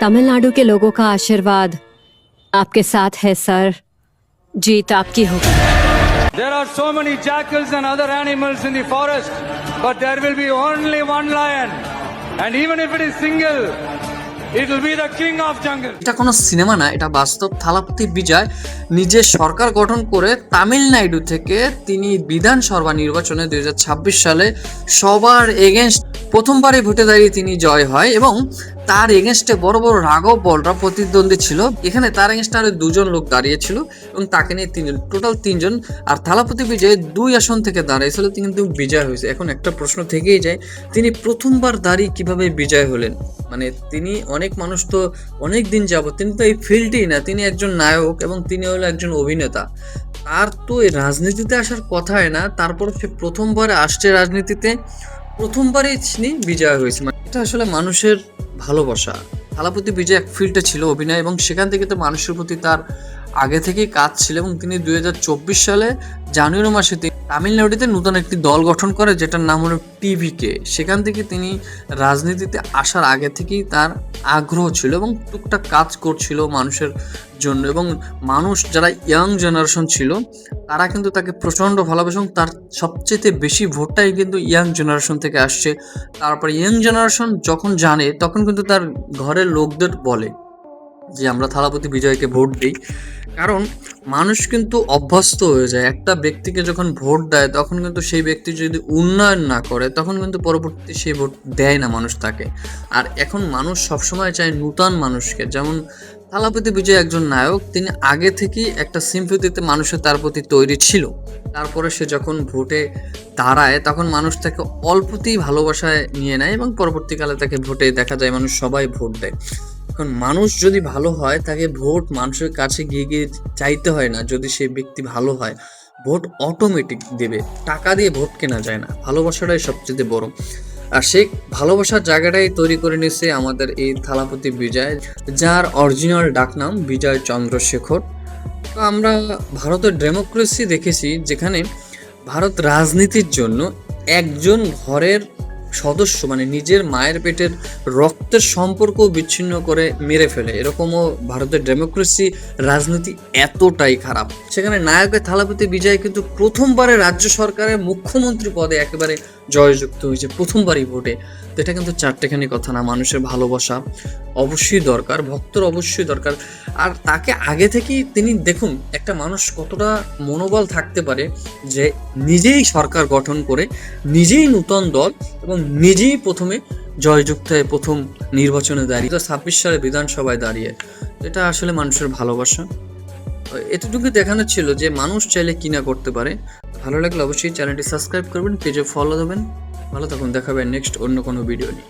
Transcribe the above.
तमिलनाडु के लोगों का आशीर्वाद आपके साथ है सर। जीत आपकी होगी। There are so many jackals and other animals in the forest, but there will be only one lion. And even if it is single, it will be the king of jungle. এটা কোনো cinema না, এটা বাস্তব। থালাপতি বিজয় নিজে সরকার গঠন করে তামিলনাড়ু থেকে তিনি বিধানসভা নির্বাচনে 2026 সালে সবার এগেনস্ট প্রথমবারই ভোটে দাঁড়িয়ে তিনি জয় হয় এবং তার এগেনস্টে বড় বড় রাঘব বলরা প্রতিদ্বন্দ্বী ছিল। এখানে তার এগেনস্টে আরো 2 জন লোক দাঁড়িয়েছিল এবং তাকে নিয়ে 3 জন, টোটাল 3 জন। আর থালাপতি বিজয় 2 আসন থেকে দাঁড়িয়েছিল, তিনি কিন্তু বিজয় হয়েছে। এখন একটা প্রশ্ন থেকেই যায়, তিনি প্রথমবার দাঁড়িয়ে কিভাবে বিজয় হলেন? মানে তিনি, অনেক মানুষ তো অনেক দিন যাবত, তিনি তো এই ফিল্ডই না, তিনি একজন নায়ক এবং তিনি হলো একজন অভিনেতা। তার তো এই রাজনীতিতে আসার কথাই না, তারপর সে প্রথমবার আসছে রাজনীতিতে, প্রথমবারই তিনি বিজয় হয়েছে। মানে এটা আসলে মানুষের ভালোবাসা। থালাপতি বিজয় এক ফিল্ডে ছিল অভিনয়, এবং সেখান থেকে তো মানুষের প্রতি তার আগে থেকেই কাজ ছিল। এবং তিনি 2024 সালে জানুয়ারি মাসে তামিলনাড়ুতে নতুন একটি দল গঠন করে, যেটার নাম হলো টিভিকে। সেখান থেকে তিনি রাজনীতিতে আসার আগে থেকেই তার আগ্রহ ছিল এবং টুকটাক কাজ করছিল মানুষের জন্য। এবং মানুষ যারা ইয়াং জেনারেশন ছিল তারা কিন্তু তাকে প্রচণ্ড ভালোবাসে এবং তার সবচেয়ে বেশি ভোটটাই কিন্তু ইয়াং জেনারেশন থেকে আসছে। তারপরে ইয়াং জেনারেশন যখন জানে, তখন কিন্তু তার ঘরের লোকদের বলে যে আমরা থালাপতি বিজয়কে ভোট দিই। কারণ মানুষ কিন্তু অভ্যস্ত হয়ে যায়, একটা ব্যক্তিকে যখন ভোট দেয় তখন কিন্তু সেই ব্যক্তি যদি উন্নয়ন না করে তখন কিন্তু পরবর্তীতে সেই ভোট দেয় না মানুষ তাকে। আর এখন মানুষ সবসময় চায় নূতন মানুষকে। যেমন থালাপতি বিজয় একজন নায়ক, তিনি আগে থেকেই একটা সিম্পথিতে মানুষের তার প্রতি তৈরি ছিল। তারপরে সে যখন ভোটে দাঁড়ায় তখন মানুষ তাকে অল্পতেই ভালোবাসায় নিয়ে নেয় এবং পরবর্তীকালে তাকে ভোটে দেখা যায় মানুষ সবাই ভোট দেয়। এখন মানুষ যদি ভালো হয় তাকে ভোট মানুষের কাছে গিয়ে গিয়ে চাইতে হয় না। যদি সেই ব্যক্তি ভালো হয় ভোট অটোমেটিক দেবে, টাকা দিয়ে ভোট কেনা যায় না। ভালোবাসাটাই সবচেয়ে বড়। আর সেই ভালোবাসার জায়গাটাই তৈরি করে নিয়েছে আমাদের এই থালাপতি বিজয়, যার অরিজিনাল ডাকনাম বিজয় চন্দ্রশেখর। তো আমরা ভারতের ডেমোক্রেসি দেখেছি, যেখানে ভারত রাজনীতির জন্য একজন ঘরের সদস্য, মানে নিজের মায়ের পেটের রক্তের সম্পর্ক বিচ্ছিন্ন করে মেরে ফেলে। এরকমও ভারতের ডেমোক্রেসি রাজনীতি এতটাই খারাপ। সেখানে নায়কের থালাপতি বিজয় কিন্তু প্রথমবারে রাজ্য সরকারের মুখ্যমন্ত্রী পদে একেবারে জয়যুক্ত হয়েছে প্রথমবারই ভোটে। তো এটা কিন্তু চারটেখানি কথা না, মানুষের ভালোবাসা অবশ্যই দরকার, ভক্তর অবশ্যই দরকার। আর তাকে আগে থেকেই তিনি দেখুন, একটা মানুষ কতটা মনোবল থাকতে পারে যে নিজেই সরকার গঠন করে, নিজেই নূতন দল এবং নিজেই প্রথমে জয়যুক্ত হয়ে প্রথম নির্বাচনে দাঁড়িয়ে 26 সালে বিধানসভায় দাঁড়িয়ে। এটা আসলে মানুষের ভালোবাসা। এতটুকু দেখানো ছিল যে মানুষ চাইলে কি না করতে পারে। ভালো লাগলে অবশ্যই চ্যানেলটি সাবস্ক্রাইব করবেন, পেজে ফলো দেবেন। ভালো থাকুন, দেখাবেন নেক্সট অন্য কোনো ভিডিও নিয়ে।